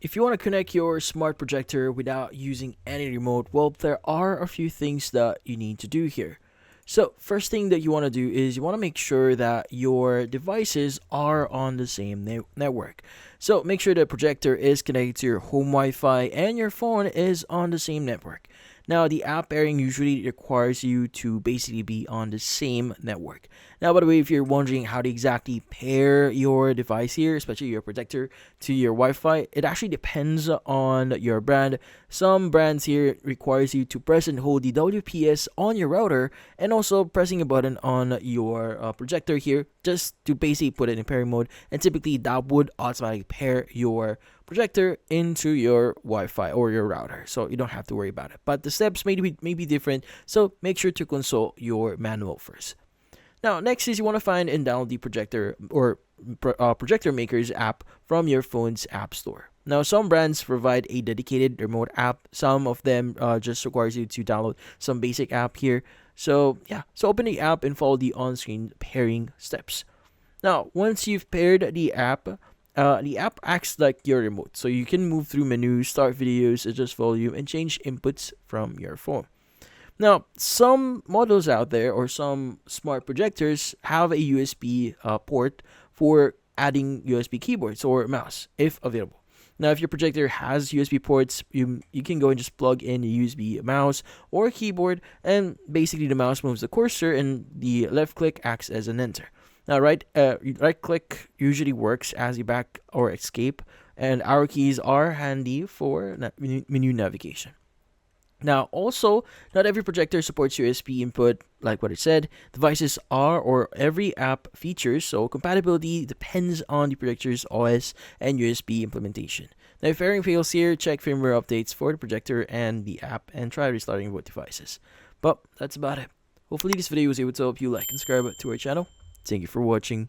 If you want to connect your smart projector without using any remote, well, there are a few things that you need to do here. So, first thing that you want to do is you want to make sure that your devices are on the same network. So, make sure the projector is connected to your home Wi Fi and your phone is on the same network. Now, the app pairing usually requires you to basically be on the same network. Now, by the way, if you're wondering how to exactly pair your device here, especially your projector, to your Wi-Fi, it actually depends on your brand. Some brands here requires you to press and hold the WPS on your router and also pressing a button on your projector here just to basically put it in pairing mode. And typically that would automatically pair your projector into your Wi-Fi or your router, so you don't have to worry about it. But the steps may be different, so make sure to consult your manual first. Now, next is you want to find and download the projector or projector makers app from your phone's app store. Now, some brands provide a dedicated remote app. Some of them just requires you to download some basic app here. So yeah, so open the app and follow the on-screen pairing steps. Now, once you've paired the app acts like your remote, so you can move through menus, start videos, adjust volume, and change inputs from your phone. Now, some models out there or some smart projectors have a USB port for adding USB keyboards or mouse if available. Now, if your projector has USB ports, you can go and just plug in a USB mouse or keyboard, and basically the mouse moves the cursor and the left click acts as an enter. Now, right click usually works as a back or escape, and arrow keys are handy for menu navigation. Now, also, not every projector supports USB input, like what it said. Devices are or every app features, so compatibility depends on the projector's OS and USB implementation. Now, if pairing fails here, check firmware updates for the projector and the app and try restarting both devices. But that's about it. Hopefully, this video was able to help you like and subscribe to our channel. Thank you for watching.